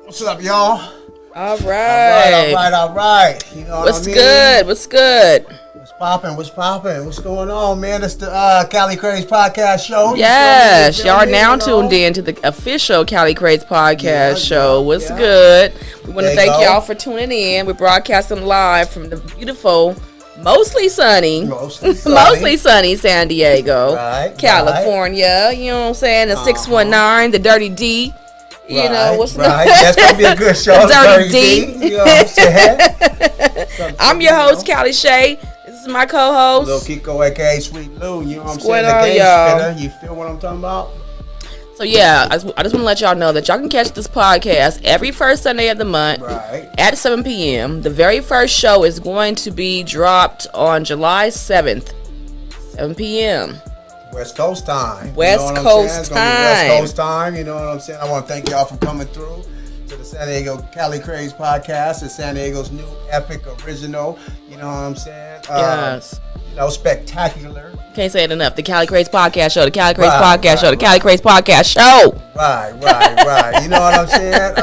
What's up, y'all? All right. All right. You know What's what I mean? good? What's good? What's poppin'? What's going on, man? It's the Cali Craze Podcast Show. Yes, y'all are now tuned in to the official Cali Craze Podcast Show. What's good? We want to thank y'all for tuning in. We're broadcasting live from the beautiful, mostly sunny San Diego, California. You know what I'm saying? The 619, the Dirty D. You know what's That's gonna be a good show. Dirty D. You know what I'm saying? I'm your host, Cali Chay. This is my co-host, Lil Keyco, a.k.a. Sweet Lou. You know what I'm saying? The game y'all. spitter. You feel what I'm talking about? So yeah, I just want to let y'all know that y'all can catch this podcast every first Sunday of the month at 7 p.m. The very first show is going to be dropped on July 7th, 7 p.m. West Coast time. West Coast time. You know what I'm saying? I want to thank y'all for coming through to the San Diego Cali Craze Podcast. It's San Diego's new epic original. You know what I'm saying? Yes. You know, spectacular. Can't say it enough. The Cali Craze Podcast Show. The Cali Craze Podcast Show. The Cali Craze Podcast Show. Right. You know what I'm saying?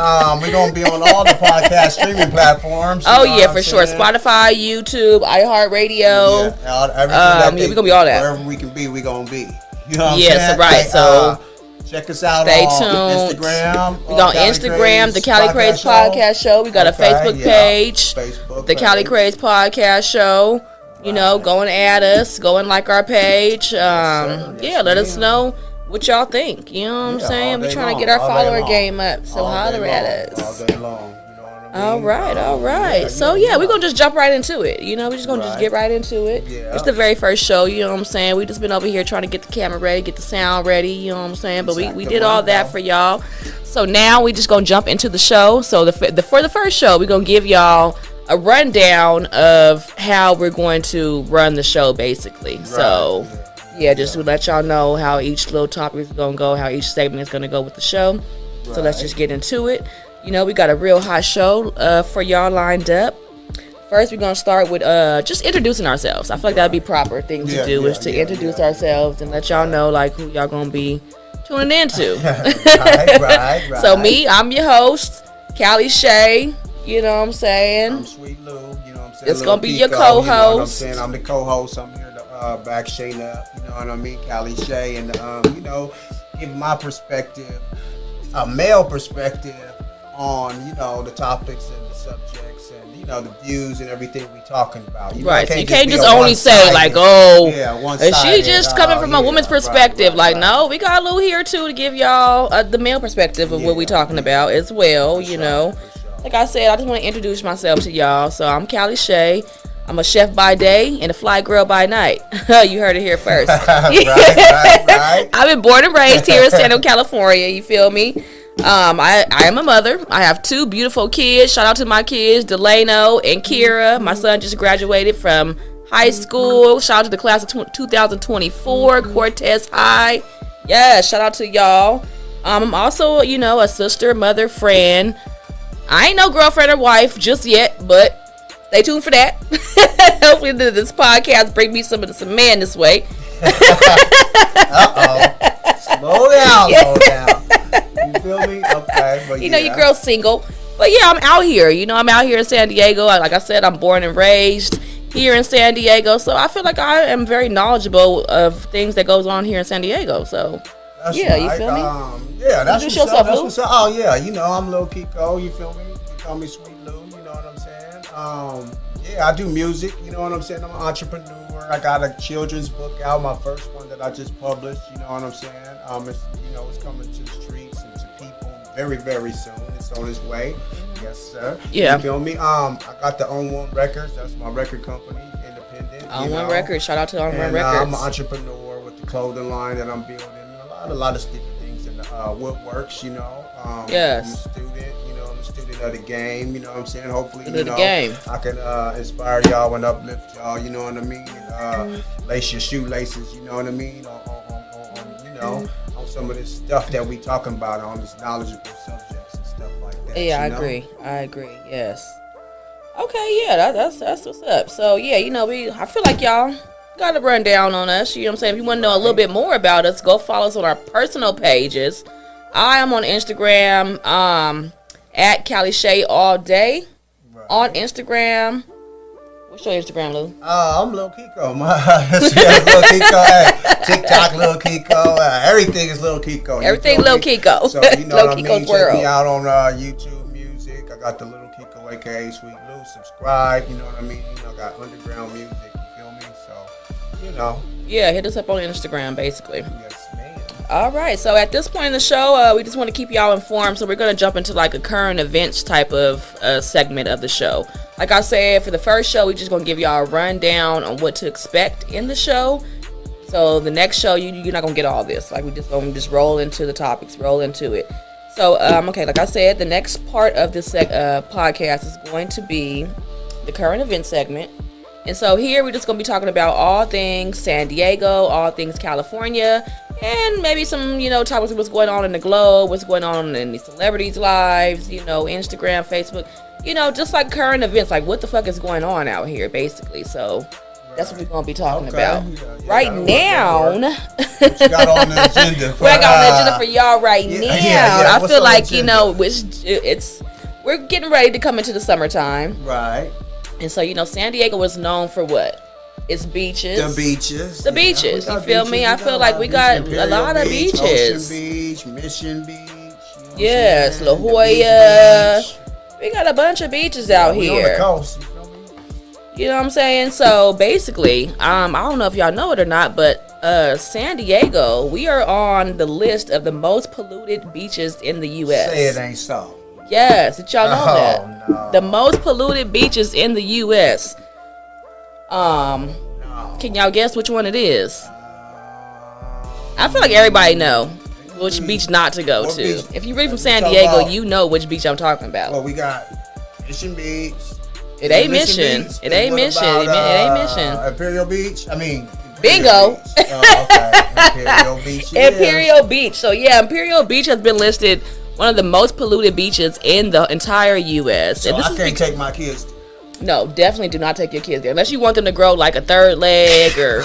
We're going to be on all the podcast streaming platforms. Oh, yeah, for sure. Spotify, YouTube, iHeartRadio. Yeah, we're going to be all that. Wherever we can be, we're going to be. You know what I'm yes, saying? Right. So check us out stay on tuned. Instagram. We got Instagram, the Cali Craze Podcast Show. We got a Facebook page, the Cali Craze Podcast Show. You know, go and add us, go and like our page. Let us know what y'all think. You know what I'm saying? We're trying to get our follower game up, so holler at us. All day long. You know what I mean? All right. So we're gonna just jump right into it. You know, we're just gonna just get right into it. Yeah. It's the very first show. You know what I'm saying? We just been over here trying to get the camera ready, get the sound ready. You know what I'm saying? But we did all that for y'all. So now we just gonna jump into the show. So for the first show, we're gonna give y'all a rundown of how we're going to run the show, basically. Right. So, just to let y'all know how each little topic is going to go, how each segment is going to go with the show. Right. So let's just get into it. You know, we got a real hot show for y'all lined up. First, we're going to start with just introducing ourselves. I feel like that would be proper thing to do is to introduce ourselves and let y'all know, like, who y'all going to be tuning into. right. So me, I'm your host, Cali Chay. You know what I'm saying? I'm Sweet Lou. You know what I'm saying? It's going to be your co-host. You know what I'm saying? I'm the co-host. I'm here to back Shane up. You know what I mean? Cali Chay. And, give my perspective, a male perspective on, the topics and the subjects and, the views and everything we talking about. You know, so you can't just only say, like, is she just coming from a woman's perspective? No, we got Lou here, too, to give y'all the male perspective of what we talking about as well, you know. Like I said, I just want to introduce myself to y'all. So I'm Cali Chay. I'm a chef by day and a fly girl by night. You heard it here first. right. I've been born and raised here in San Diego, California. You feel me? I am a mother. I have two beautiful kids. Shout out to my kids, Delano and Kira. My son just graduated from high school. Shout out to the class of 2024, Cortez High. Yeah, shout out to y'all. I'm also, a sister, mother, friend. I ain't no girlfriend or wife just yet, but stay tuned for that. Hopefully this podcast bring me some man this way. Slow down. You feel me? Okay. But your girl's single. But I'm out here. I'm out here in San Diego. Like I said, I'm born and raised here in San Diego. So I feel like I am very knowledgeable of things that goes on here in San Diego. So that's you feel me? That's what's up. Oh, yeah. I'm Lil Keyco. You feel me? You call me Sweet Lou. You know what I'm saying? I do music. You know what I'm saying? I'm an entrepreneur. I got a children's book out, my first one that I just published. You know what I'm saying? It's coming to the streets and to people very, very soon. It's on its way. Yes, sir. Yeah. You feel me? I got the On One Records. That's my record company, independent. On One Records. Shout out to On One Records. I'm an entrepreneur with the clothing line that I'm building. A lot of different things in the woodworks, yes. I'm a student, I'm a student of the game, you know what I'm saying? Hopefully, I can inspire y'all and uplift y'all, you know what I mean? And, lace your shoelaces, you know what I mean? On some of this stuff that we talking about on these knowledgeable subjects and stuff like that. Yeah, I agree. Yes. Okay, yeah, that's what's up. So I feel like y'all got a rundown on us. You know what I'm saying? If you want to know a little bit more about us, go follow us on our personal pages. I am on Instagram at Cali Chay all day on Instagram. What's your Instagram, Lou? I'm Lil Keyco. Lil Keyco. Hey, TikTok, Lil Keyco. Everything is Lil Keyco. Everything Lil Keyco. So, you know what I mean? Check me out on YouTube Music. I got the Lil Keyco, a.k.a. Sweet Lou. Subscribe. You know what I mean? You know, got underground music. You feel me? So, you know. Yeah, hit us up on Instagram, basically. Yes, ma'am. All right. So at this point in the show, we just want to keep y'all informed. So we're going to jump into like a current events type of segment of the show. Like I said, for the first show, we're just going to give y'all a rundown on what to expect in the show. So the next show, you're not going to get all this. Like, we just going to just roll into the topics, roll into it. So, okay, like I said, the next part of this podcast is going to be the current event segment. And so here, we're just going to be talking about all things San Diego, all things California, and maybe some, topics of what's going on in the globe, what's going on in the celebrities' lives, Instagram, Facebook. Just like current events, like what the fuck is going on out here, basically. So that's what we're going to be talking about. Right now, what you got on the agenda? What I got on the agenda for y'all right now. I feel like, we're getting ready to come into the summertime. Right. And so, San Diego was known for what? Its beaches. The beaches. The beaches. You feel me? I feel like we got a lot of beaches. Ocean Beach, Mission Beach. Yes, La Jolla. We got a bunch of beaches out here. On the coast, you feel me? You know what I'm saying? So basically, I don't know if y'all know it or not, but San Diego, we are on the list of the most polluted beaches in the U.S. Say it ain't so. Yes, did y'all know that? No. The most polluted beaches in the U.S. No. Can y'all guess which one it is? I feel like everybody know which beach not to go to. Beach? If you're really from San Diego, you know which beach I'm talking about. Well, we got Mission Beach. It ain't Mission. It ain't Mission. It ain't Mission. Imperial Beach. Bingo. Okay. Imperial Beach. Imperial Beach. So yeah, Imperial Beach has been listed one of the most polluted beaches in the entire U.S. So I can't take my kids. No, definitely do not take your kids there unless you want them to grow like a third leg or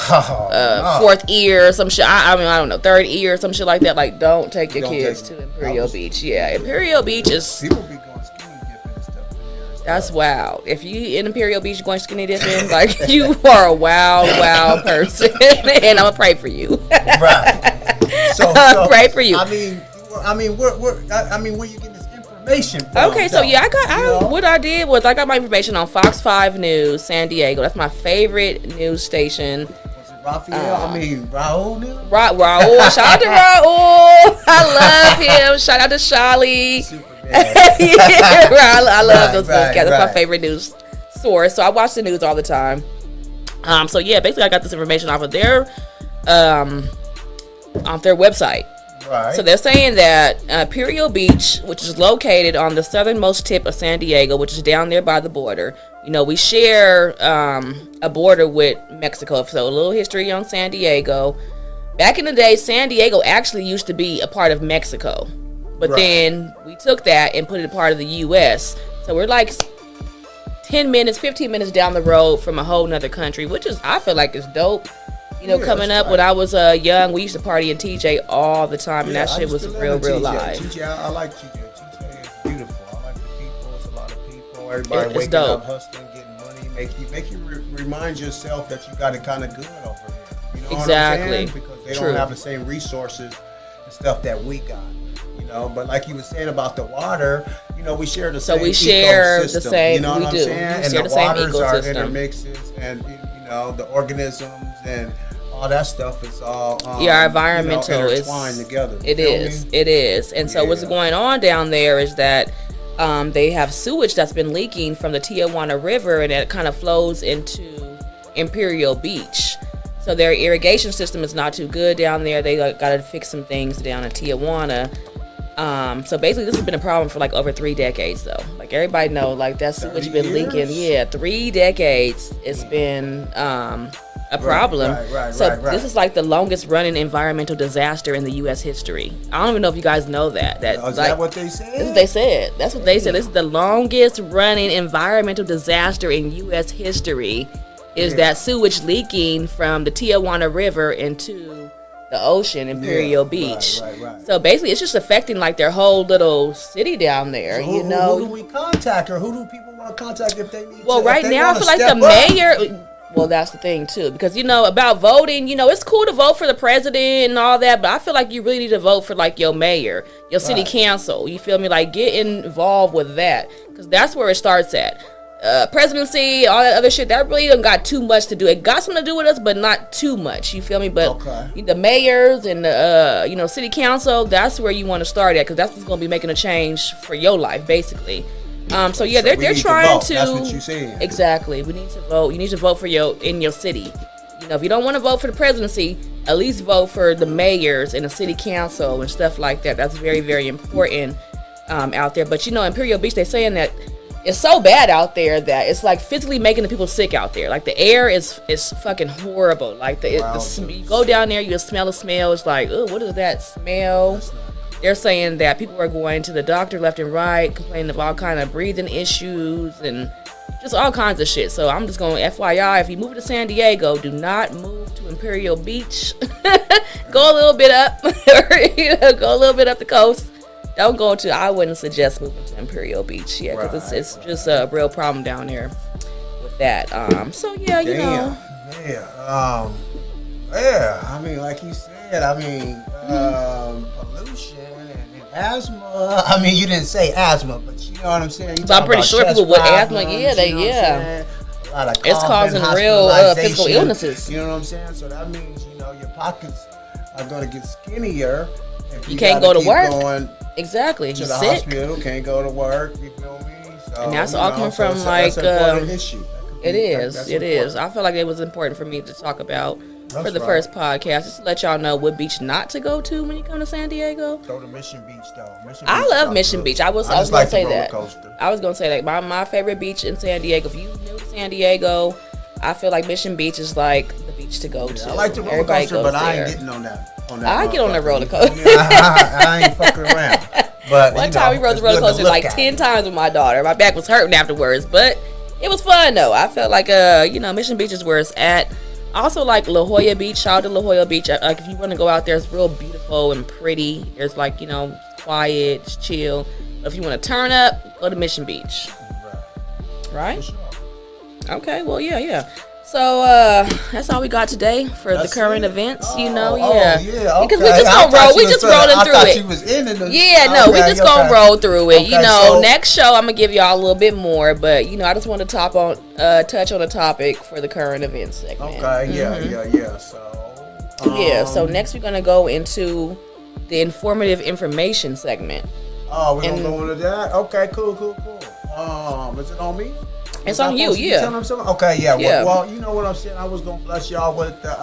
fourth ear or some shit. I don't know, third ear or some shit like that. Like, don't take your kids to Imperial Beach. Yeah, Imperial Beach is. People be going skinny dipping and stuff in there. That's wild. If you in Imperial Beach going skinny dipping, like you are a wild person, and I'm gonna pray for you. Right. So pray for you. Where you getting this information from? Okay, so yeah, what I did was I got my information on Fox 5 News, San Diego. That's my favorite news station. Was it Raul? Raul. Shout out to Raul. I love him. Shout out to Shali. I love those guys. That's my favorite news source. So I watch the news all the time. So yeah, basically I got this information off of their website. Right. So they're saying that Imperial Beach, which is located on the southernmost tip of San Diego, which is down there by the border. We share a border with Mexico. So a little history on San Diego. Back in the day, San Diego actually used to be a part of Mexico. But then we took that and put it a part of the U.S. So we're like 10 minutes, 15 minutes down the road from a whole nother country, which is, I feel like, is dope. Coming up when I was young, we used to party in TJ all the time, and that shit was real live. TJ, I like TJ. TJ is beautiful. I like the people. It's a lot of people. Everybody waking dope. up, hustling, getting money. Make you remind yourself that you got it kind of good over there. You know exactly. what I'm saying? Because they don't have the same resources and stuff that we got. But like you were saying about the water, we share the same ecosystem. So we share the same. You know what I'm saying? We and share the same waters are ecosystem. intermixes, and the organisms and all that stuff is all environmental intertwined together. It is. And so what's going on down there is that they have sewage that's been leaking from the Tijuana River, and it kind of flows into Imperial Beach. So their irrigation system is not too good down there. They got to fix some things down in Tijuana. So basically this has been a problem for like over 3 decades though. Like everybody know, like that sewage been leaking. Yeah, 3 decades it's been a problem. This is like the longest running environmental disaster in the U.S. history. I don't even know if you guys know that. Is that what they said? That's what they said. That's what they said. This is the longest running environmental disaster in U.S. history. Is that sewage leaking from the Tijuana River into the ocean, Imperial Beach. Right. So basically, it's just affecting like their whole little city down there. So who do we contact, or who do people want to contact if they need? Well, right now I feel like the mayor. Well, that's the thing too, because about voting. It's cool to vote for the president and all that, but I feel like you really need to vote for like your mayor, your city council. You feel me? Like get involved with that, because that's where it starts at. Presidency, all that other shit, that really don't got too much to do. It got something to do with us, but not too much. You feel me? But the mayors and the city council, that's where you want to start at, because that's what's going to be making a change for your life, basically. So they're trying to. That's what you're saying. Exactly. We need to vote. You need to vote for in your city. If you don't want to vote for the presidency, at least vote for the mayors and the city council and stuff like that. That's very, very important out there. But Imperial Beach, they're saying that it's so bad out there that it's like physically making the people sick out there. Like the air is fucking horrible. Like you go down there, you smell the smell. It's like, oh, what is that smell? They're saying that people are going to the doctor left and right, complaining of all kind of breathing issues and just all kinds of shit. So I'm just going, FYI, if you move to San Diego, do not move to Imperial Beach. Go a little bit up, or go a little bit up the coast. Don't go to. I wouldn't suggest moving to Imperial Beach, because it's just a real problem down there with that. So yeah, I mean, like you said, pollution and asthma. I mean, you didn't say asthma, but you know what I'm saying. So I'm pretty sure people with asthma, a lot of it's causing real physical illnesses. You know what I'm saying? So that means your pockets are going to get skinnier. If you can't go to work. Exactly. To the hospital, can't go to work. You feel me? So, and that's all coming from that's an important issue. It is. I feel like it was important for me to talk about for the first podcast, just to let y'all know what beach not to go to when you come to San Diego. Go to Mission Beach, though. I love Mission Beach. I was going to say that. I was going to say that. My favorite beach in San Diego. If you new to San Diego, I feel like Mission Beach is like the beach to go to. I like the roller coaster, but I ain't getting on that. I get on the roller coaster. I ain't fucking around. But one time we rode the roller coaster like 10 times with my daughter. My back was hurting afterwards, but it was fun though. I felt like Mission Beach is where it's at. Also like La Jolla Beach. Shout out to La Jolla Beach. Like if you want to go out there, it's real beautiful and pretty. It's like quiet, it's chill. But if you want to turn up, go to Mission Beach. Right? Sure. Okay. Well, yeah. So that's all we got today for the current events. Okay. Because we just gonna roll. We just rolling through it. I thought you was in it. We just gonna roll through it. So next show I'm gonna give y'all a little bit more, but I just want to touch on the topic for the current events segment. Okay. Yeah. So next we're gonna go into the informative information segment. Oh, we're gonna go into that. Okay. Cool. Is it on me? It's on you, Okay, yeah. Well, you know what I'm saying? I was going to bless y'all with the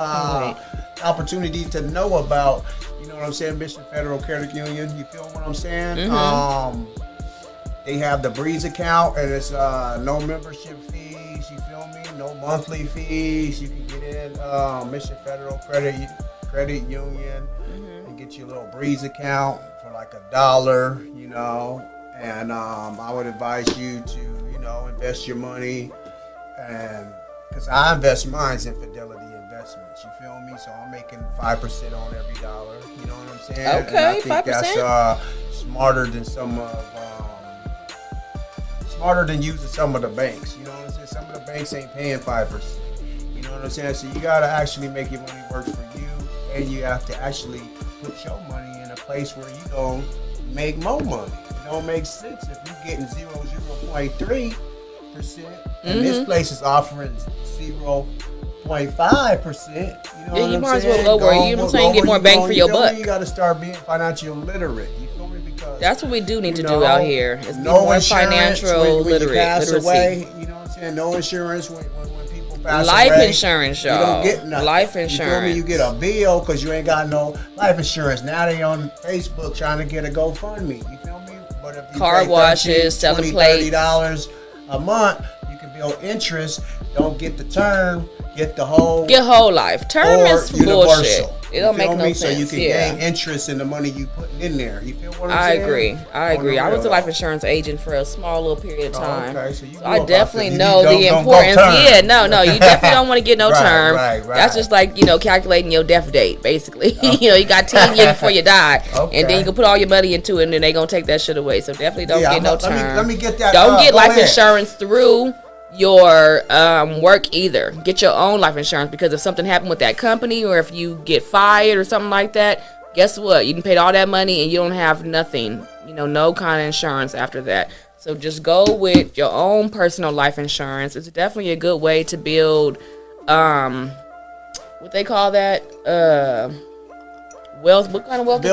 opportunity to know about, Mission Federal Credit Union. You feel what I'm saying? Mm-hmm. They have the Breeze account, and it's no membership fees. You feel me? No monthly fees. You can get in Mission Federal Credit Union and get your little Breeze account for like $1, And I would advise you to, invest your money, and because I invest mine in Fidelity Investments. You feel me? So I'm making 5% on every dollar. You know what I'm saying? Okay, and I think 5%. That's smarter than smarter than using some of the banks. You know what I'm saying? Some of the banks ain't paying 5%. You know what I'm saying? So you gotta actually make your money work for you, and you have to actually put your money in a place where you don't make more money. It don't make sense if you're getting 0.3%, and this place is offering 0.5%. You might as well lower. You know what I'm saying? Get more bang for your buck. You got to start being financially literate. You feel me? Because that's what we do need to do out here. Is be more financial when you pass away. You know what I'm saying? No insurance when people pass away. Life insurance, y'all. You don't get nothing. Life insurance. You feel me? You get a bill because you ain't got no life insurance. Now they on Facebook trying to get a GoFundMe. You feel me? But if you car washes, selling plates, $30 a month, you can build interest. Don't get the term, get the whole life. Term is bullshit. It don't make no sense. So you can gain interest in the money you putting in there. You feel what I'm saying? I agree. I was a life insurance agent for a small little period of time. Okay, so I definitely know the importance. Yeah, no, you definitely don't want to get no term. Right. That's just like, calculating your death date, basically. Okay. You got 10 years before you die. Okay. And then you can put all your money into it, and then they're going to take that shit away. So definitely don't get no term. Let me get that. Don't get life insurance through your work either. Get your own life insurance, because if something happened with that company, or if you get fired or something like that, guess what? You can pay all that money and you don't have nothing, no kind of insurance after that. So just go with your own personal life insurance. It's definitely a good way to build what they call that, wealth. What kind of wealth is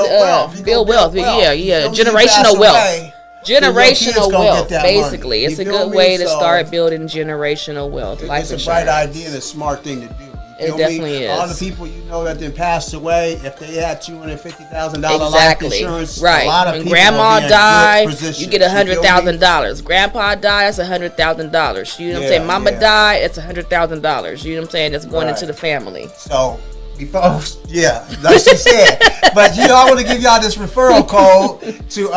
it? Build wealth. Yeah. Generational wealth. Generational wealth, basically. It's a good way to start building generational wealth. It's a bright idea and a smart thing to do. It definitely is. All the people that then passed away, if they had $250,000 life insurance, right? A lot of when people grandma died, you get $100,000. Grandpa died, that's $100,000. You know what I'm saying? Mama died, it's $100,000. You know what I'm saying? That's going into the family. So before, like she said. But I want to give y'all this referral code to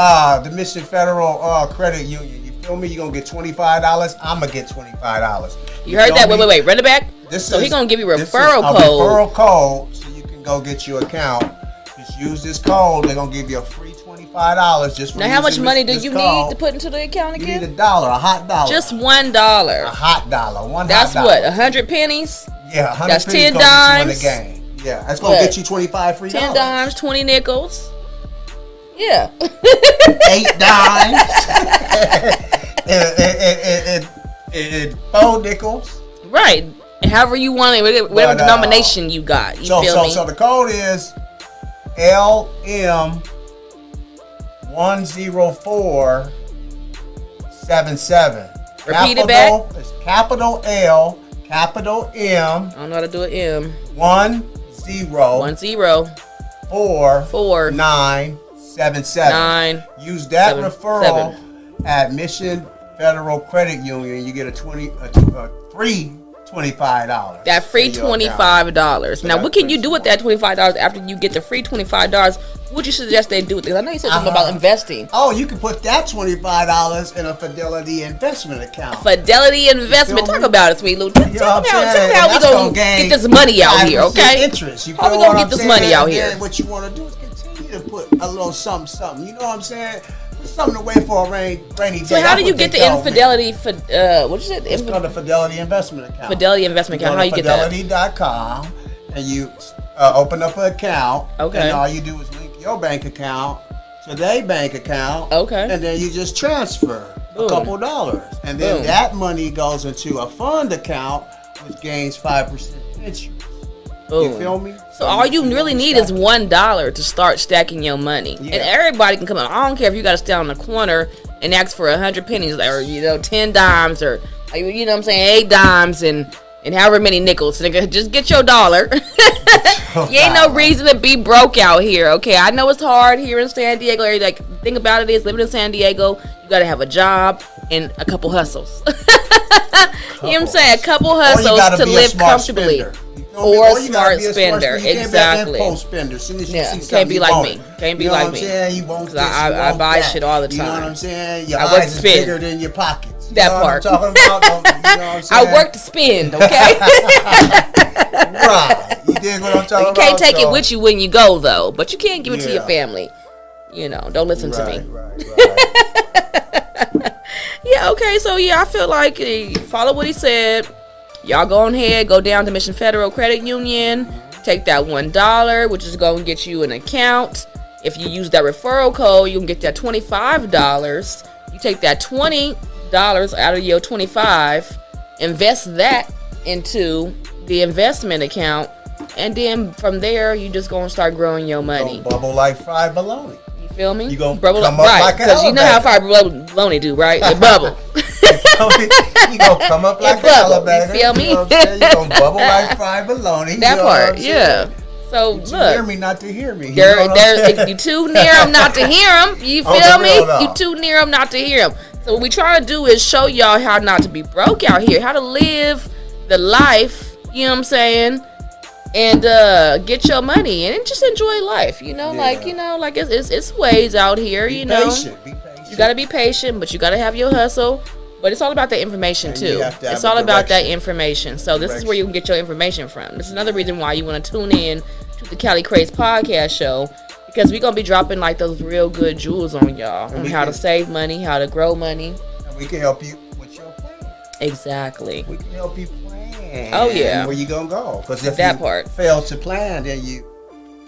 the Mission Federal Credit Union. You feel me? You're gonna get $25. I'm gonna get $25. You heard that? Wait, run it back. So he's gonna give you a referral code. Referral code, so you can go get your account. Just use this code. They're gonna give you a free $25 just for. Now, how much money do you need to put into the account again? You need $1, a hot dollar. Just $1. A hot dollar. That's what, 100 pennies? Yeah, 100 That's pennies. 10 dimes. In the game. Yeah, that's gonna get you 25 free. 10 dimes, 20 nickels. Yeah. 8 dimes. and 4 nickels. Right. And however you want it, whatever denomination you got. You feel me? So the code is LM10477. Repeat it back. It's capital L, capital M. I don't know how to do an M. 10 4977. Use that referral at Mission Federal Credit Union. You get a free $25. That free $25. Now, what can you do with that $25 after you get the free $25? What would you suggest they do with it? I know you said something about investing. Oh, you can put that $25 in a Fidelity investment account. Fidelity investment. Talk about it, sweet Lou. Tell me how we gonna get this money out here, okay? Interest. How we gonna get this money out here? What you want to do is continue to put a little something. You know what I'm saying? Something away for a rainy day. So how do you get the infidelity? What you said? It's called a Fidelity investment account. Fidelity investment account. How you get that? Fidelity.com, and you open up an account. Okay. And all you do is link your bank account to their bank account. Okay. And then you just transfer a couple dollars, and then that money goes into a fund account, which gains 5% interest. You feel me? So all you really need is $1 to start stacking your money. Yeah. And everybody can come in. I don't care if you got to stand on the corner and ask for 100 pennies or 10 dimes or you know what I'm saying, 8 dimes and however many nickels. Nigga, just get your dollar. You ain't no reason to be broke out here, okay? I know it's hard here in San Diego. Like, the thing about it is, living in San Diego, you got to have a job and a couple hustles. You know what I'm saying? A couple hustles to live comfortably. Or smart spender, exactly. Spender. Can't be like me. Can't be like me. You won't. I buy shit all the time. You know what I'm saying? Your eyes is bigger than your pockets. That part. What I'm talking about? You know what I'm saying? I work to spend. Okay. Right. You dig what I'm talking about? You can't take it with you when you go though, but you can give it to your family. Don't listen to me. Right. Yeah. Okay. So I feel like follow what he said. Y'all go ahead, go down to Mission Federal Credit Union, take that $1, which is going to get you an account. If you use that referral code, you can get that $25. You take that $20 out of your $25, invest that into the investment account, and then from there, you just going to start growing your money. Bubble like fried bologna. You feel me? You going to come up like an elevator. Because you know how fried bologna do, right? It bubble. You gonna come up like an elevator. You feel me? You know what I'm saying? You gonna bubble like fried bologna. That part, yeah. So look, hear me not to hear me. If you too near them not to hear them, you feel me? You too near them not to hear them. So what we try to do is show y'all how not to be broke out here, how to live the life. You know what I'm saying? and get your money and just enjoy life. Like it's ways out here. Be patient. You gotta be patient, but you gotta have your hustle. But it's all about that information too. It's all about that information. So this is where you can get your information from. This is another reason why you want to tune in to the Cali Craze Podcast Show, because we're gonna be dropping like those real good jewels on y'all on how to save money, how to grow money. And we can help you with your plan. Exactly. We can help you plan. Oh yeah. Where you gonna go? Because if that you part fail to plan, then you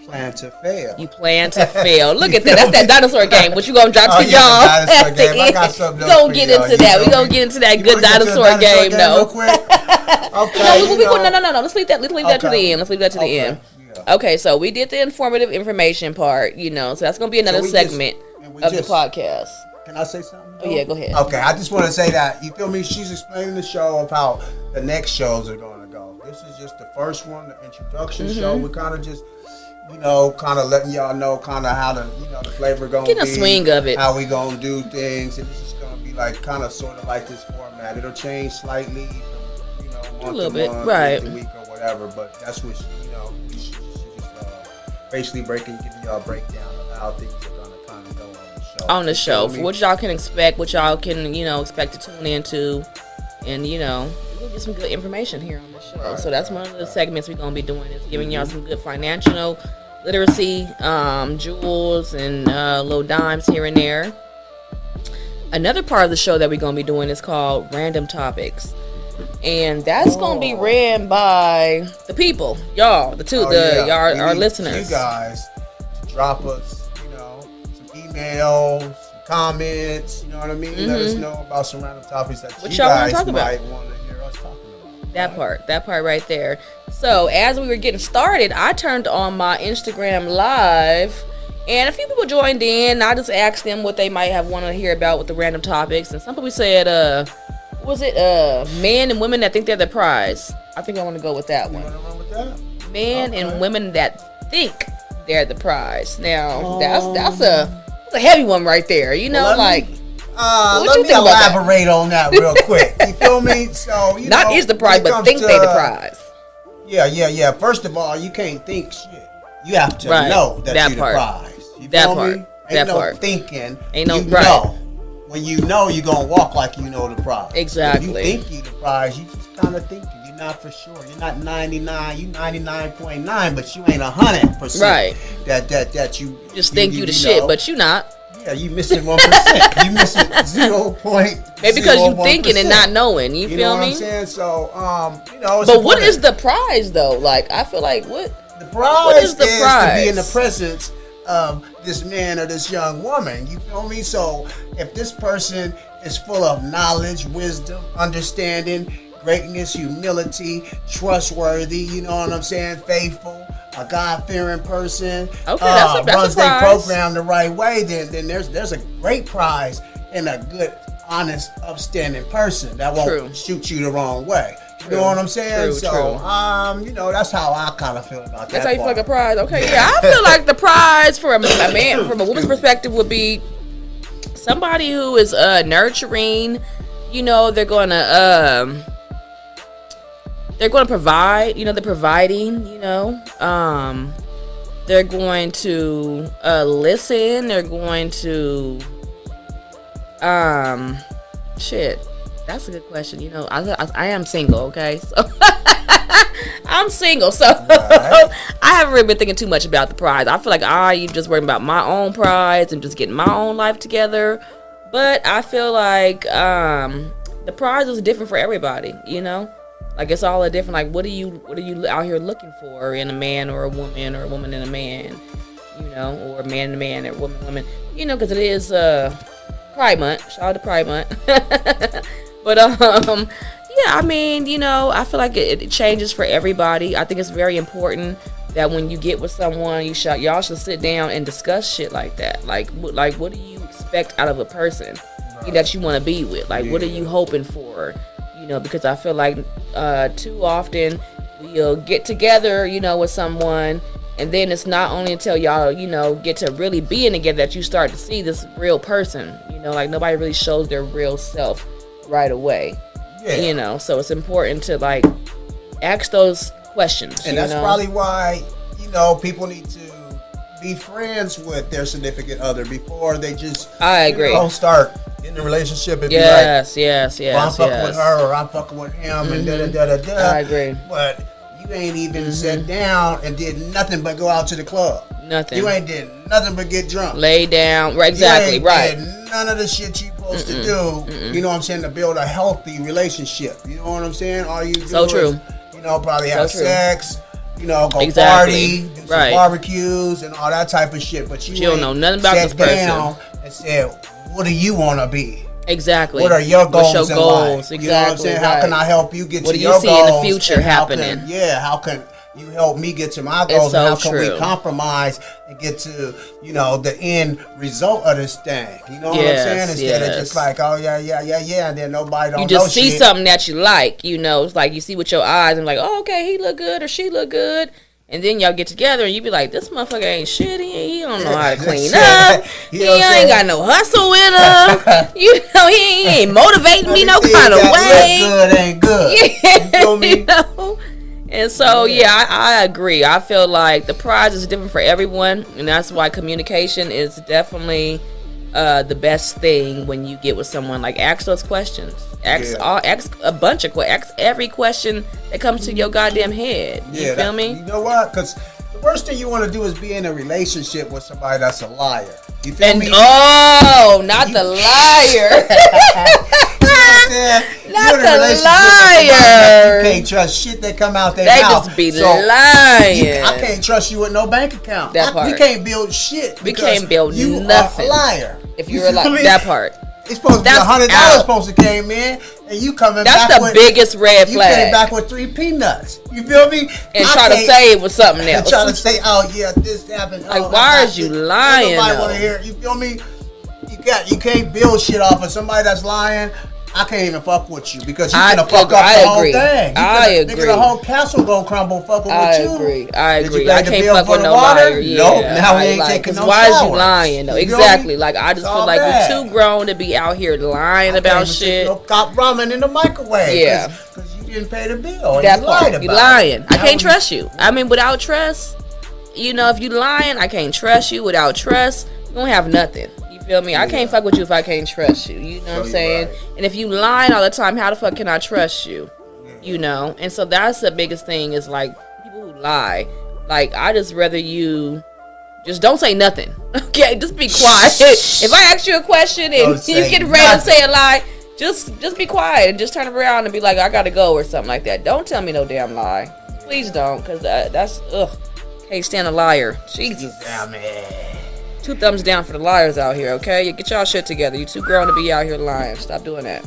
plan to fail. You plan to fail. Look at that. That's that dinosaur game. What you gonna drop to y'all at the end? I got something. We gonna get into that. We gonna get into that good dinosaur game, though. Okay. No. Let's leave that. Let's leave that to the end. Let's leave that to the end. Yeah. Okay. So we did the informative information part. So that's gonna be another segment of the podcast. Can I say something? Oh yeah, go ahead. Okay. I just want to say that you feel me. She's explaining the show of how the next shows are going to go. This is just the first one, the introduction show. We're kind of just. Kind of letting y'all know kind of how the flavor gonna get a swing of it, how we gonna do things, and this is gonna be like kind of sort of like this format. It'll change slightly, from, a little bit, month, right, week to week or whatever. But that's what she's just basically giving y'all a breakdown of how things are gonna kind of go on the show. What y'all can expect, what y'all can expect to tune into, and we'll get some good information here on the show. Right, so that's one of the segments we're gonna be doing, is giving y'all some good financial literacy jewels and little dimes here and there. Another part of the show that we're gonna be doing is called Random Topics, and that's gonna be ran by the people, y'all, our listeners. You guys drop us, some emails, some comments. You know what I mean? Let us know about some random topics that you guys might want to hear us talking about. That part right there. So as we were getting started, I turned on my Instagram live, and a few people joined in. I just asked them what they might have wanted to hear about with the random topics, and some people said, men and women that think they're the prize. I think I want to go with that one. You want to run with that? Men and women that think they're the prize. Now that's a heavy one right there. Let me elaborate on that real quick. You feel me? So not is the prize, but think they the prize. Yeah. First of all, you can't think shit. You have to know that you're the prize. You feel me? Ain't no thinking. Ain't no know. When you know, you're gonna walk like you know the prize. Exactly. If you think you the prize, you just kind of thinking. You're not for sure. You're not 99. You 99.9, but you ain't 100%. Right. That you just think you the shit, but you not. Yeah, you missing 1%. You missing 0.01%. Maybe because you thinking and not knowing. You feel me? You know what I'm saying? So, but what is the prize though? Like, I feel like the prize is to be in the presence of this man or this young woman. You feel me? So, if this person is full of knowledge, wisdom, understanding, greatness, humility, trustworthy, you know what I'm saying, faithful, a God-fearing person, runs their program the right way, then there's a great prize in a good, honest, upstanding person that won't shoot you the wrong way. You know what I'm saying? True. That's how I kind of feel about that. That's how you feel like a prize. Okay, yeah, I feel like the prize for a man, from a woman's perspective, would be somebody who is nurturing. They're going to provide. They're providing. They're going to listen. They're going to shit. That's a good question. I am single. Okay, so I'm single, so I haven't really been thinking too much about the prize. I feel like I'm just worrying about my own prize and just getting my own life together. But I feel like the prize is different for everybody. Like, it's all a different, like, what are you out here looking for in a man or a woman in a man, or a man in a man or woman, because it is Pride Month. Shout out to Pride Month. But yeah, I mean, I feel like it changes for everybody. I think it's very important that when you get with someone, y'all should sit down and discuss shit like that. Like what do you expect out of a person that you want to be with? Like, what are you hoping for? Because I feel like too often we'll get together, with someone, and then it's not only until y'all, get to really being together that you start to see this real person. Like, nobody really shows their real self right away. Yeah. So it's important to, like, ask those questions. And that's probably why, people need to be friends with their significant other before they just I agree. Start in a relationship and yes, be like, well, I'm fucking with her or I'm fucking with him and da-da-da-da-da. I agree. But you ain't even sat down and did nothing but go out to the club. Nothing. You ain't did nothing but get drunk. Lay down. Right, exactly, right. Did none of the shit you supposed to do, you know what I'm saying, to build a healthy relationship. You know what I'm saying? All you do is, probably have sex, go party, do some barbecues and all that type of shit. But you don't know nothing about this person. Down and said, what do you want to be? Exactly. What are your goals in life? Exactly. You know what I'm saying? How can I help you get to your goals? What do you see in the future happening? How can you help me get to my goals? And how can we compromise and get to, the end result of this thing? You know what I'm saying? Instead of just like, oh, yeah, and then nobody don't know shit. You just see something that you like, it's like you see with your eyes and like, oh, okay, he look good or she look good. And then y'all get together and you be like, this motherfucker ain't shit. He don't know how to clean up. He ain't got no hustle in him. He ain't motivating me no kind of way. Good ain't good. You feel me? And so, I agree. I feel like the prize is different for everyone. And that's why communication is definitely the best thing when you get with someone. Like, ask those questions. Ask a bunch of questions. Ask every question that comes to your goddamn head. You feel me? You know what? Because the worst thing you want to do is be in a relationship with somebody that's a liar. You feel me? Oh, not the liar. Not the liar. You can't trust shit that come out their mouth. They just be lying. I can't trust you with no bank account. That part. We can't build shit. We can't build you nothing. You are a liar. If you're a liar, that part. It's supposed to be $100 supposed to came in, and you coming back with... That's the biggest red flag. You came back with 3 peanuts. You feel me? And try to say it was something else. Try to say, oh, yeah, this happened. Like, why are you lying? Nobody want to hear it. You feel me? You can't build shit off of somebody that's lying. I can't even fuck with you because you're gonna fuck up the whole thing. I agree. Nigga, the whole castle gonna crumble fucking with you. I agree. I can't fuck with no liar. Nope. Now we ain't taking no showers. Why is you lying though? Exactly. Like I just feel like we're too grown to be out here lying about shit. No cop ramen in the microwave. Yeah. Because you didn't pay the bill. That part. You lying. I can't trust you. I mean, without trust, if you lying, I can't trust you. Without trust, you don't have nothing. Feel me? I can't fuck with you if I can't trust you. You know what I'm saying? Right. And if you lying all the time, how the fuck can I trust you? And so that's the biggest thing is like people who lie. Like I just rather you just don't say nothing. Okay, just be quiet. If I ask you a question and you get ready to say a lie, just be quiet and just turn around and be like, I gotta go or something like that. Don't tell me no damn lie. Please don't, because that's can't stand a liar. Jesus. Damn it. 2 thumbs down for the liars out here, okay? Get y'all shit together. You too grown to be out here lying. Stop doing that.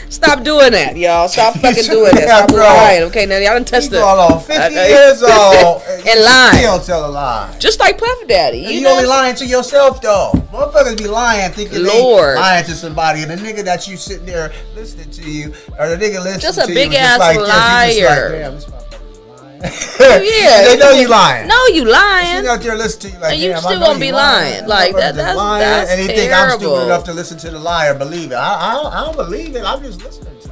Stop doing that, y'all. Stop fucking doing that. Stop lying, okay? Now, y'all done touched the... You 50 years old and lying. You still tell a lie. Just like Puff Daddy. You only lying to yourself, though. Motherfuckers be lying thinking they lying to somebody. And the nigga that you sitting there listening to you, or the nigga listening just to a you, big-ass like liar. Damn, this they know you lying. No, you lying. Sitting out there listening to you like, and you still gonna be lying. Like that's and he terrible. think I'm stupid enough to listen to the liar. Believe it. I don't believe it. I'm just listening to it.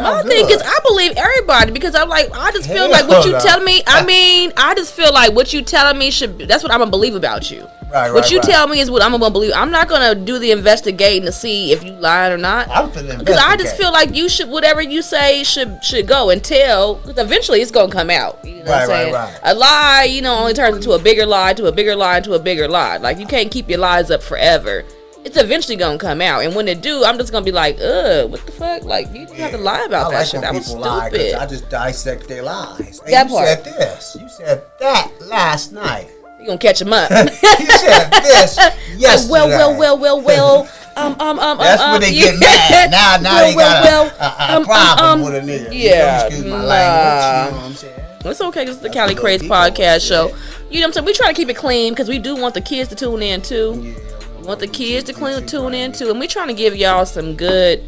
My thing is, I believe everybody because I'm like, I just feel like what you tell me. I mean, I just feel like what you telling me should. That's what I'm gonna believe about you. What you tell me is what I'm gonna believe. I'm not gonna do the investigating to see if you lying or not. I'm finna investigate. Because I just feel like you should, whatever you say should go and tell. Because eventually it's gonna come out. You know what I'm saying? Right. A lie, only turns into a bigger lie, to a bigger lie, to a bigger lie. Like you can't keep your lies up forever. It's eventually gonna come out, and when it do, I'm just gonna be like, what the fuck? Like you didn't have to lie about that shit. That was stupid. I just dissect their lies. Hey, that you part. said this. You said that last night. You gonna catch him up. You said this yesterday. Well. That's when they get mad. Now they got a problem with a nigga. Yeah. Excuse my language. You know what I'm saying? It's okay. This is the Cali Craze Podcast Show. You know what I'm saying? We try to keep it clean because we do want the kids to tune in too. Yeah, we want the kids to tune in too, and we trying to give y'all some good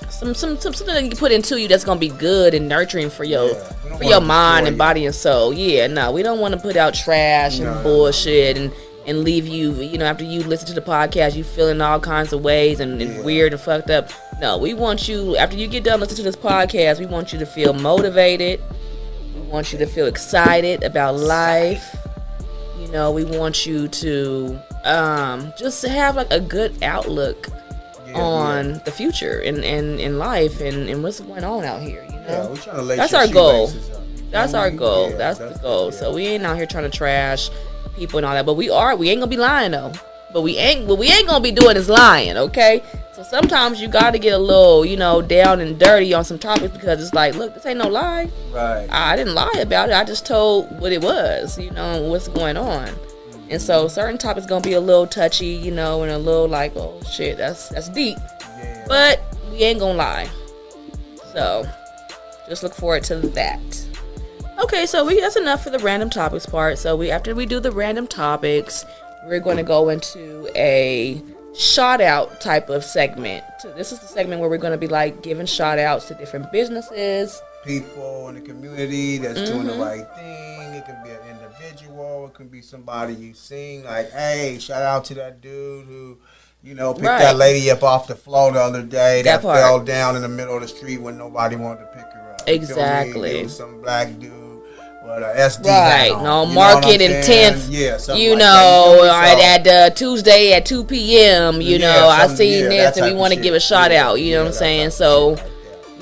something that you can put into you that's gonna be good and nurturing for your mind and body and soul. Yeah, no, we don't want to put out trash and bullshit and and leave you, after you listen to the podcast, you feeling all kinds of ways and weird and fucked up. No, we want you, after you get done listening to this podcast, we want you to feel motivated. We want you to feel excited about life. We want you to just have like a good outlook on the future and life and what's going on out here. We're trying to lay that's our goal. That's our goal. That's the goal. So we ain't out here trying to trash people and all that, but we ain't gonna be lying though. But we ain't gonna be doing is lying, okay? So sometimes you gotta get a little, down and dirty on some topics because it's like, look, this ain't no lie. Right. I didn't lie about it. I just told what it was, what's going on. And so certain topics gonna be a little touchy, and a little like, oh shit, that's deep. Yeah. But we ain't gonna lie. So just look forward to that. Okay, so that's enough for the random topics part. So after we do the random topics, we're going to go into a shout out type of segment. So this is the segment where we're going to be like giving shout outs to different businesses, people in the community that's doing the right thing. It could be an individual, it could be somebody you seen, like, hey, shout out to that dude who picked that lady up off the floor the other day that fell down in the middle of the street when nobody wanted to pick her up. Exactly. It was some black dude with a SD right. on, no market intense. Yeah, at Tuesday at 2 p.m. I seen this and we want to give a shout out. You know what I'm saying? So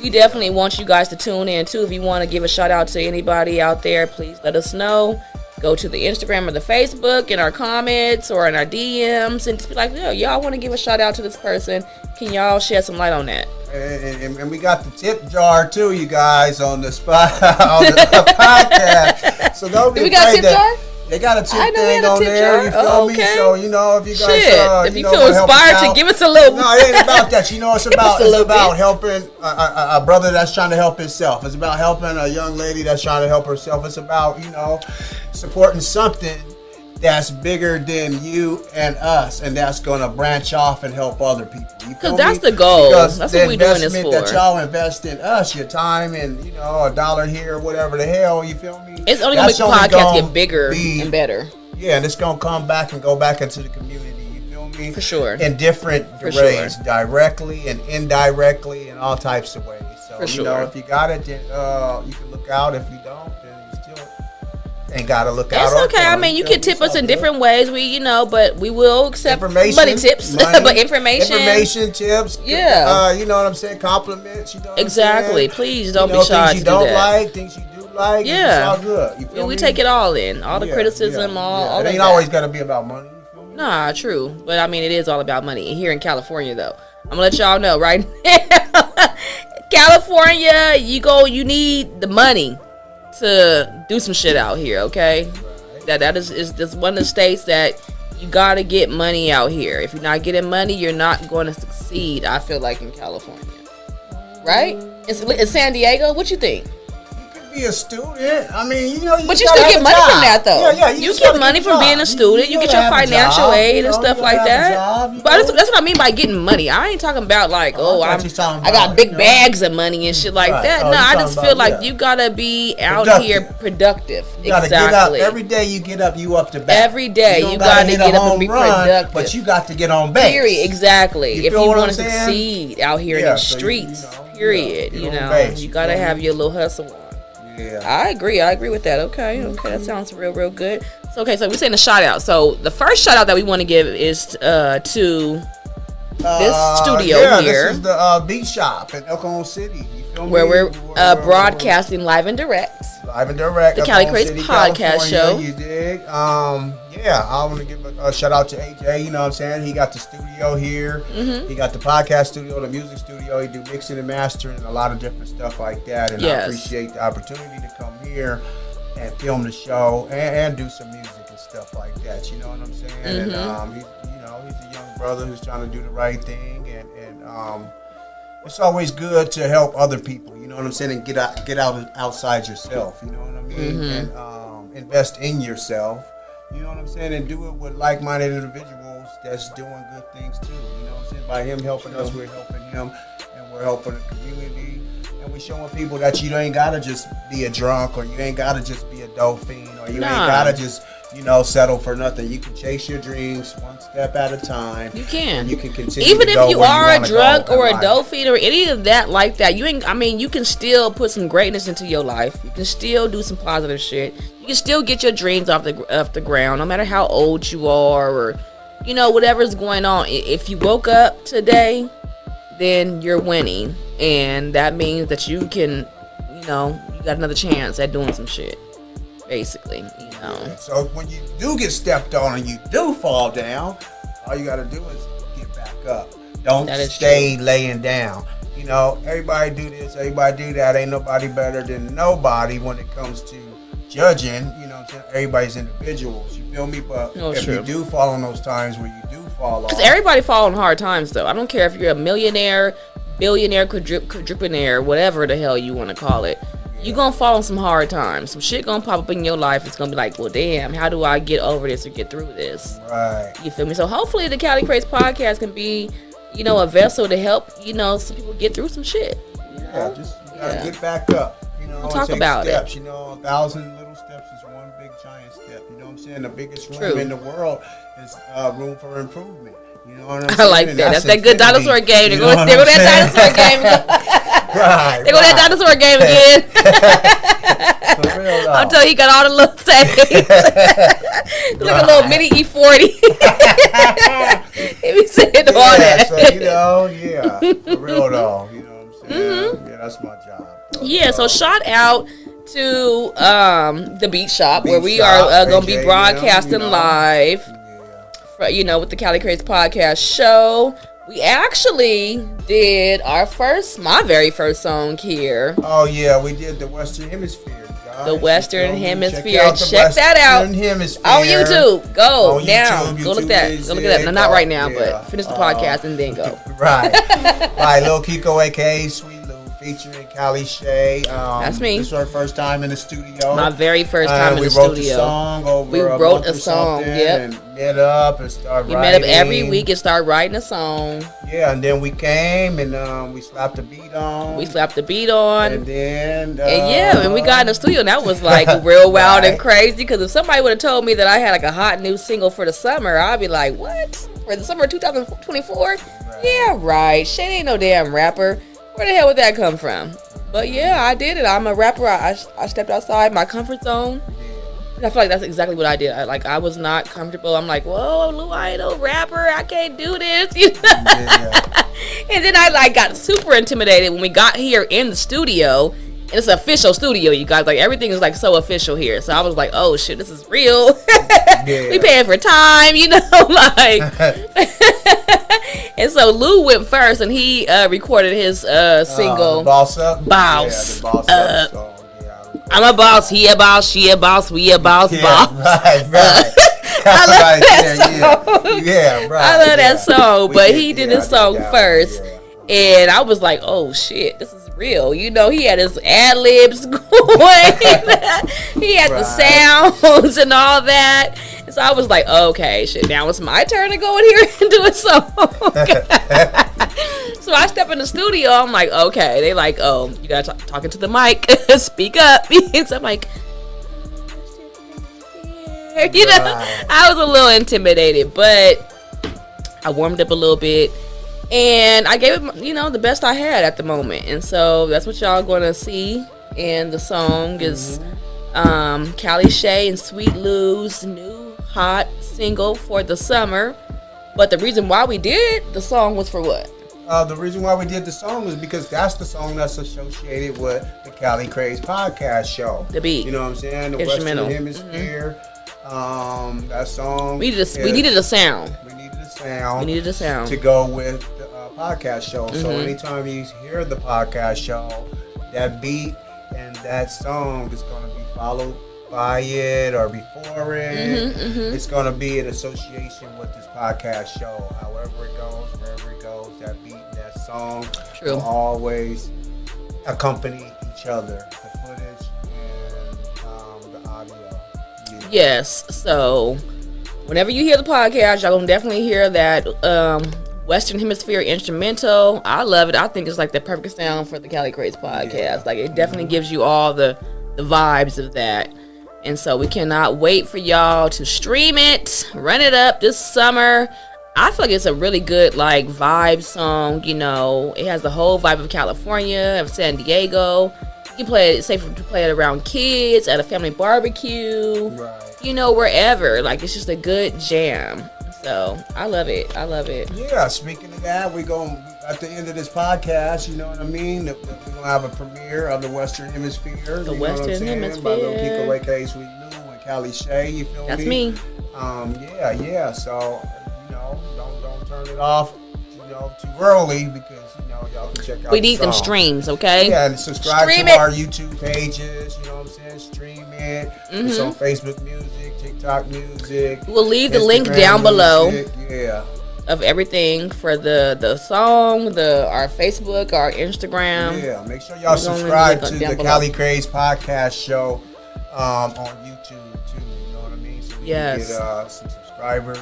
we definitely want you guys to tune in too. If you want to give a shout out to anybody out there, please let us know. Go to the Instagram or the Facebook in our comments or in our DMs and just be like, y'all want to give a shout out to this person. Can y'all shed some light on that? And we got the tip jar too, you guys, on the spot on the podcast. So don't be we got a tip jar? They got a tip thing on there. You feel me? So if you guys, if you feel inspired to give us a little. No, it ain't about that. It's about helping a brother that's trying to help himself. It's about helping a young lady that's trying to help herself. It's about supporting something that's bigger than you and us, and that's going to branch off and help other people. Because that's the goal. Because that's what we're doing this for. The investment that y'all invest in us, your time and, $1 here, whatever the hell, you feel me? It's only going to make the podcast get bigger and better. Yeah, and it's going to come back and go back into the community, you feel me? For sure. In different ways, directly and indirectly, in all types of ways. So, if you got it, then you can look out. If you don't, ain't gotta look out. It's okay. I mean, you can tip us in different ways. But we will accept money tips. But information tips. Yeah. You know what I'm saying? Compliments. Exactly. Please don't be shy to do that. Things you don't like, things you do like. Yeah. It's all good. You feel we me? take it all in. All the criticism, all it ain't always gotta be about money. You feel me? Nah, true. But I mean, it is all about money. Here in California, though, I'm gonna let y'all know right now. California, you need the money to do some shit out here, okay? Right. That is just one of the states that you gotta get money out here. If you're not getting money, you're not going to succeed. I feel like in California, right? It's San Diego. What you think? Be a student. I mean, but you still get money from that, though. Yeah, you get money from being a student. You get your financial aid and stuff like that. But that's what I mean by getting money. I ain't talking about like, I got big bags of money and shit like that. No, I just feel like you gotta be out here productive. You gotta get up every day. You get up, you up to bat. Every day you gotta get up and be productive. But you got to get on base. Period. Exactly. If you want to succeed out here in the streets, period. You gotta have your little hustle on. Yeah. I agree with that. Okay, that sounds real good. So we're saying a shout out. So the first shout out that we want to give is to this studio here. This is the Beat Shop in Oklahoma City. Where we're broadcasting live and direct. The Cali Craze Podcast Show. You dig? I want to give a shout out to AJ. You know what I'm saying? He got the studio here. Mm-hmm. He got the podcast studio, the music studio. He do mixing and mastering and a lot of different stuff like that. And I appreciate the opportunity to come here and film the show and do some music and stuff like that. You know what I'm saying? Mm-hmm. And he's a young brother who's trying to do the right thing. And it's always good to help other people. You know what I'm saying? And get out outside yourself. You know what I mean? Mm-hmm. And invest in yourself. You know what I'm saying? And do it with like-minded individuals that's doing good things too. You know what I'm saying? By him helping us, we're helping him, and we're helping the community. And we're showing people that you ain't gotta just be a drunk, or you ain't gotta just be a dope fiend, or you ain't gotta just, settle for nothing. You can chase your dreams one step at a time. You can. You can continue. Even if you are a drunk or a dope fiend or any of that like that, you can still put some greatness into your life. You can still do some positive shit. You can still get your dreams off the ground, no matter how old you are or whatever's going on. If you woke up today, then you're winning, and that means that you can, you got another chance at doing some shit. Basically, Yeah. So when you do get stepped on and you do fall down, all you got to do is get back up. Don't stay laying down. Everybody do this, everybody do that. Ain't nobody better than nobody when it comes to judging. Everybody's individuals. You feel me? But if you do fall on those times where you do fall off, because everybody fall on hard times, though. I don't care if you're a millionaire, billionaire, quadruplinaire, whatever the hell you want to call it. You're going to fall on some hard times. Some shit going to pop up in your life. It's going to be like, well, damn, how do I get over this or get through this? Right. You feel me? So hopefully the Cali Craze Podcast can be, a vessel to help, some people get through some shit. Yeah, just you got to get back up. We'll talk about steps. 1,000 little steps is one big giant step. You know what I'm saying? The biggest room in the world is room for improvement. You know what I'm saying? I like that. That's that good dinosaur game. They go that dinosaur game. Right. They go that dinosaur game again. For real, I'll tell you, he got all the little things. Like a little mini E40. He be saying all that. So, for real though. You know what I'm saying? Mm-hmm. Yeah, that's my job. Yeah, so shout out to the Beat Shop, where we are going to be broadcasting live. With the Cali Craze Podcast Show. We actually did my very first song here. Oh yeah, we did the Western Hemisphere, guys. The Western Hemisphere. Check that out on YouTube. Go now. Go look that. Go look at that. No, not right now, but finish the podcast and then go. Right. By Lil Keyco, a.k.a. Sweet Lou, featuring Cali Chay. That's me. This is our first time in the studio. My very first time in the studio. We wrote a song. Yep. And met up and started writing. We met up every week and started writing a song. Yeah, and then we came and we slapped the beat on. And then and we got in the studio, and that was like real wild and crazy. Because if somebody would have told me that I had like a hot new single for the summer, I'd be like, what? For the summer of 2024? Right. Yeah, right. Shane ain't no damn rapper. Where the hell would that come from? But yeah, I did it. I'm a rapper. I stepped outside my comfort zone. I feel like that's exactly what I did. I was not comfortable. I'm like, whoa, Lou, I ain't no rapper. I can't do this. Yeah. And then I got super intimidated when we got here in the studio. And it's an official studio, you guys. Like, everything is so official here. So I was like, oh shit, this is real. We paying for time, And so Lou went first, and he recorded his single, Boss Up. Boss Up. So, I'm a boss, he a boss, she a boss, we a boss, boss. Right. I love that song. Yeah, right. I love that song, but he did his song first. And I was like, oh shit, this is real. He had his ad-libs going. He had the sounds and all that. So I was like, okay, shit, now it's my turn to go in here and do a song. So I step in the studio. I'm like, okay. They like, oh, you got to talk into the mic. Speak up. So I'm like, I was a little intimidated, but I warmed up a little bit. And I gave it, the best I had at the moment. And so that's what y'all going to see. And the song is Cali Chay and Sweet Lou's new hot single for the summer. But the reason why we did the song was for what? The reason why we did the song was because that's the song that's associated with the Cali Craze Podcast Show. The beat. You know what I'm saying? The Western Hemisphere. Mm-hmm. That song. We needed a sound. We needed a sound to go with the podcast show. Mm-hmm. So anytime you hear the podcast show, that beat and that song is going to be followed by it or before it. Mm-hmm, mm-hmm. It's going to be in association with this podcast show. However it goes, wherever it goes, that beat and that song will always accompany each other. The footage and the audio. Yes. So whenever you hear the podcast, y'all gonna definitely hear that Western Hemisphere instrumental. I love it. I think it's like the perfect sound for the Cali Craze podcast. Like, it definitely gives you all the vibes of that. And so we cannot wait for y'all to stream it, run it up this summer. I feel like it's a really good like vibe song. You know, it has the whole vibe of California, of San Diego. You can play it, it's safe to play it around kids, at a family barbecue, right. You know, wherever. Like, it's just a good jam. So I love it. I love it. Yeah, speaking of that, we're going at the end of this podcast, you know what I mean? We're going to have a premiere of the Western Hemisphere. The Western Hemisphere. By Lil Keyco, a.k.a. Sweet Lou and Cali Chay, you feel That's me? That's me. Yeah. So, you know, don't turn it off, you know, too early because, you know, y'all can check out we need them streams, okay? Yeah, and subscribe to our YouTube pages, you know what I'm saying? Stream it. Mm-hmm. It's on Facebook Music, TikTok Music. We'll leave the link down below. Yeah. Of everything for the song, our Facebook, our Instagram. Yeah, make sure y'all subscribe to the Cali Craze Podcast Show on YouTube too. You know what I mean? So we can get some subscribers.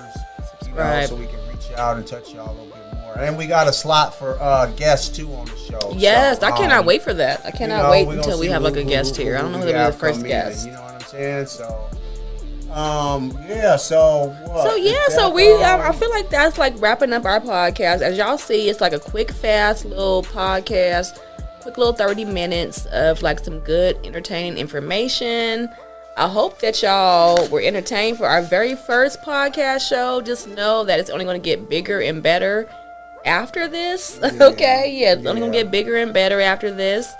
You know, so we can reach out and touch y'all a little bit more. And we got a slot for guests too on the show. Yes, so, I cannot wait for that. I cannot wait until we have like a guest here. I don't know who will be the first guest. You know what I'm saying? So. So I feel like that's like wrapping up our podcast. As y'all see, it's like a quick, fast little podcast, quick little 30 minutes of like some good, entertaining information. I hope that y'all were entertained for our very first podcast show. Just know that it's only going to get bigger and better after this. Yeah. Okay, it's only going to get bigger and better after this.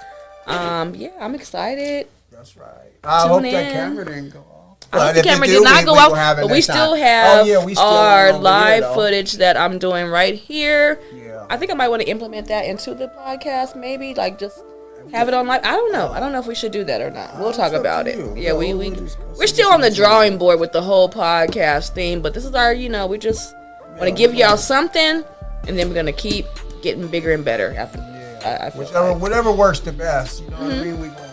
I'm excited. That's right. I hope that camera didn't go. I hope the camera did not go out, but we still have our live footage that I'm doing right here. Yeah. I think I might want to implement that into the podcast, maybe, like just have it on live. I don't know. I don't know if we should do that or not. We'll talk about it. Yeah, we're still on the drawing board with the whole podcast theme, but this is our, we just want to give y'all something, and then we're going to keep getting bigger and better after. Yeah. Whatever works the best, you know what I mean? We go along.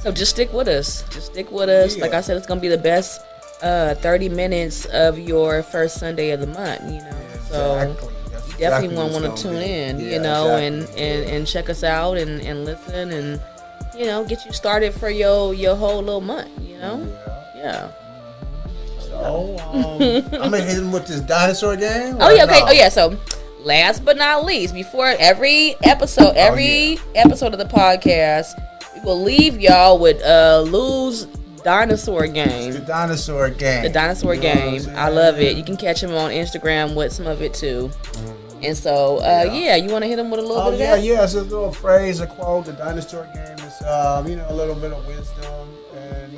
So just stick with us. Yeah. Like I said, it's going to be the best 30 minutes of your first Sunday of the month, you know. Yeah, so you definitely want to tune in, and check us out and listen and, get you started for your whole little month, you know. Yeah. So, I'm going to hit him with this dinosaur game. Oh, yeah, okay. No? Oh, yeah, so last but not least, before every episode of the podcast, we'll leave y'all with Lou's dinosaur game. The dinosaur game. I love it. You can catch him on Instagram with some of it too. Mm-hmm. And so, you want to hit him with a little bit of that? Yeah. It's a little phrase, a quote. The dinosaur game is, a little bit of wisdom and,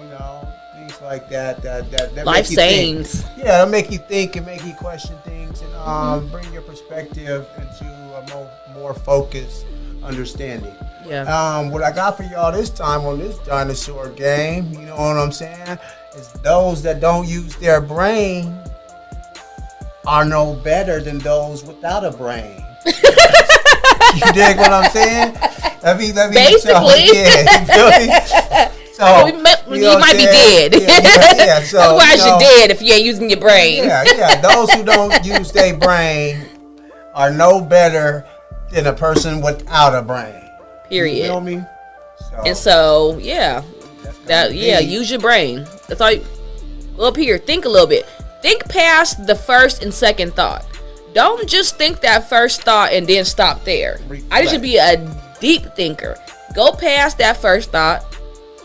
things like that. That life sayings. Yeah, it'll make you think and make you question things and bring your perspective into a more focused understanding. Yeah. What I got for y'all this time on this dinosaur game, you know what I'm saying, is those that don't use their brain are no better than those without a brain. You dig what I'm saying? Let me basically. You feel me? So you might be dead. Yeah. So otherwise you're dead if you ain't using your brain. Yeah. Those who don't use their brain are no better than a person without a brain. Period. You feel me? And so, use your brain. That's all. Go up here. Think a little bit. Think past the first and second thought. Don't just think that first thought and then stop there. Reflect. I should be a deep thinker. Go past that first thought.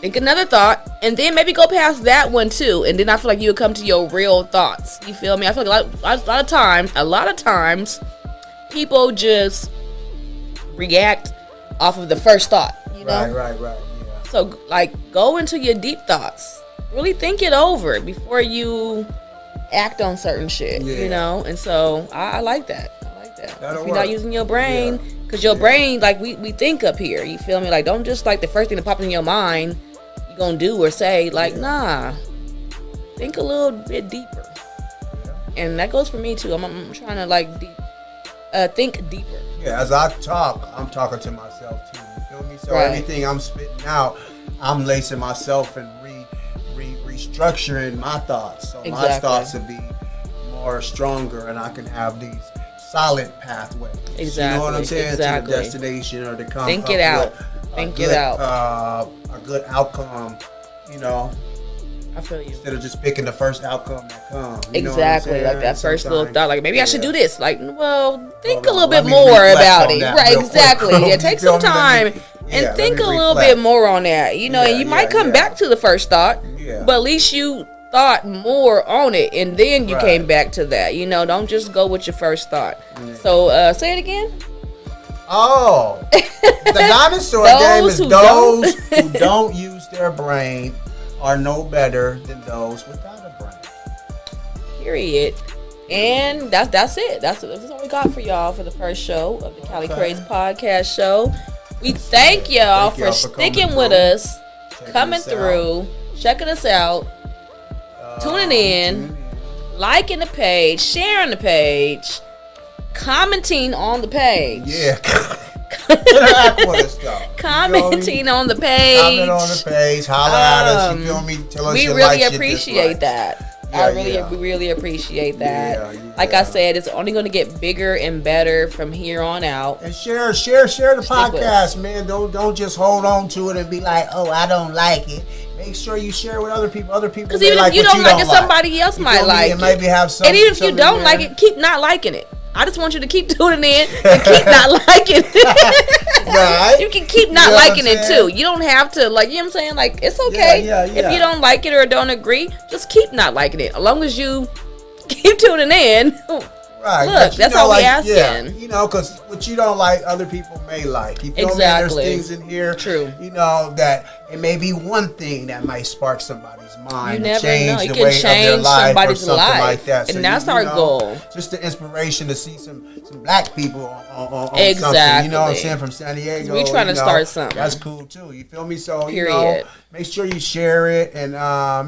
Think another thought, and then maybe go past that one too. And then I feel like you'll come to your real thoughts. You feel me? I feel like a lot of times, people just react off of the first thought, you know? Right, yeah. So, go into your deep thoughts. Really think it over before act on certain shit, you know? And so, I like that. If you're not using your brain, because your brain, we think up here, you feel me? Don't just, the first thing that pops in your mind, you're going to do or say, nah. Think a little bit deeper. Yeah. And that goes for me, too. I'm trying to, think deeper. Yeah, as I talk, I'm talking to myself too. You feel me? So everything I'm spitting out, I'm lacing myself and restructuring my thoughts. So my thoughts will be more stronger, and I can have these solid pathways. Exactly. You know what I'm saying? To the destination or to come. Think it out. Think it out. A good outcome you know. I feel you. Instead of just picking the first outcome that comes. Exactly, like that first little thought, like maybe I should do this. Like, well, think a little bit more about it. Right, exactly. Yeah, take some time and think a little bit more on that. You know, and you might come back to the first thought, but at least you thought more on it, and then you came back to that. You know, don't just go with your first thought. So, say it again. Oh, the dinosaur game is those who don't use their brain are no better than those without a brain. Period. And that's it. That's all we got for y'all for the first show of the Cali Craze Podcast Show. We thank y'all for sticking with us, coming through, checking us out, tuning in, liking the page, sharing the page, commenting on the page. Yeah. Commenting on the page. Comment on the page. Holler at us. You feel me? Tell us we your really likes, appreciate that. We really appreciate that. Like I said, it's only going to get bigger and better from here on out. And share the podcast, man. Don't just hold on to it and be like, oh, I don't like it. Make sure you share with other people. Because even if you don't like it, somebody else might like it. And maybe have some. And even if you don't like it, keep not liking it. I just want you to keep tuning in and keep not liking it. Right. You can keep not liking it too. You don't have to, like, you know what I'm saying? Like, it's okay. If you don't like it or don't agree, just keep not liking it. As long as you keep tuning in. Right. Look, that's all we asking. Yeah, you know, because what you don't like, other people may like. You feel me? There's things in here, you know, that it may be one thing that might spark somebody's mind. You never change know. It the can way change of their life somebody's or something life. like that. And that's our goal. Just the inspiration to see some black people on exactly. something. You know what I'm saying? From San Diego. We're trying to start something. That's cool too. You feel me? So, period. You know, make sure you share it and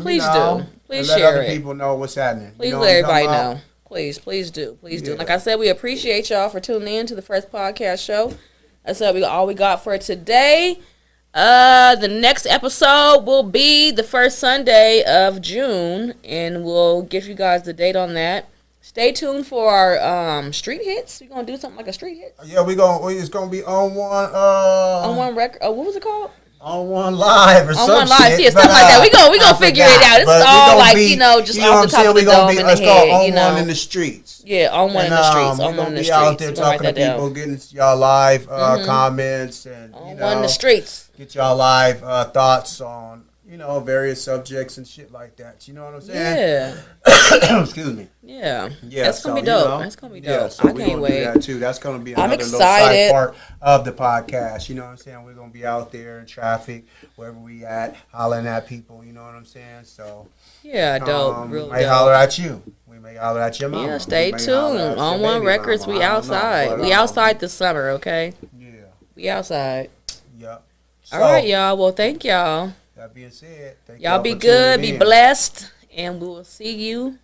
please do. Please let share other it. people know what's happening. Please let everybody know. Please do. Like I said, we appreciate y'all for tuning in to the first podcast show. That's all we got for today. The next episode will be the first Sunday of June, and we'll give you guys the date on that. Stay tuned for our street hits. We're gonna do something like a street hit. Yeah, it's gonna be on one record. What was it called? On one live or something. On one live, yeah, something like that. We gonna figure it out. It's all like, just off the top of the dome in the head. On one in the streets. Yeah, on one in the streets. On one in the streets. Out there talking to people, getting y'all live comments and on one in the streets. Get y'all live thoughts on various subjects and shit like that. You know what I'm saying? Yeah. Excuse me. Yeah. That's gonna be dope. That's gonna be dope. Yeah, so I can't wait. That too. That's gonna be another little side part of the podcast. You know what I'm saying? We're gonna be out there in traffic, wherever we at, hollering at people. You know what I'm saying? So yeah, dope. Real dope. We may holler at you. We may holler at your mama. Yeah, stay tuned. On One Records, we outside. We outside this summer. Okay. Yeah. We outside. Yep. All right, y'all. Well, thank y'all. That being said, thank y'all be good, be blessed, and we will see you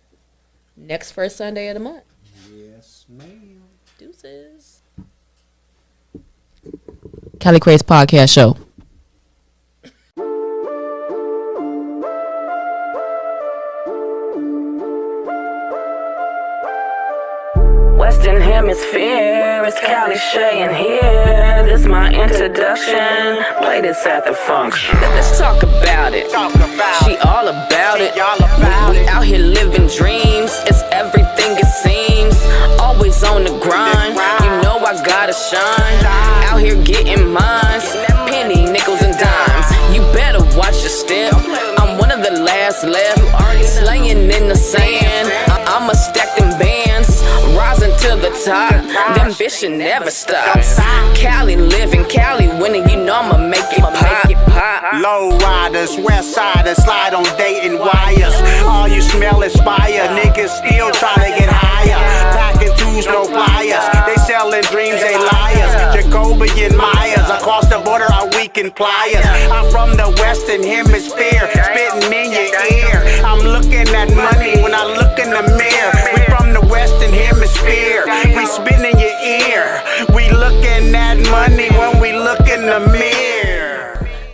next first Sunday of the month. Yes, ma'am. Deuces. Cali Craze Podcast Show. Western Hemisphere, it's Cali Chay in here. This my introduction. Play this at the function. Let's talk about it. She all about it. We out here living dreams. It's everything it seems. Always on the grind. You know I gotta shine. Out here getting mines. Penny, nickels, and dimes. You better watch your step. I'm one of the last left. Slaying in the sand. I'ma stack them bands. Rising to the top, the ambition never stops. Cali living, Cali winning, you know I'ma make it pop. Low riders, west siders, slide on Dayton wires. All you smell is fire, niggas still trying to get higher. Packing twos, no pliers, they selling dreams, they liars. Jacobian Myers, across the border are weakened pliers. I'm from the Western Hemisphere, spitting in your ear. I'm looking at money when I look in the mirror. We from the Western Hemisphere, we spin in your ear. We looking at money when we look in the mirror.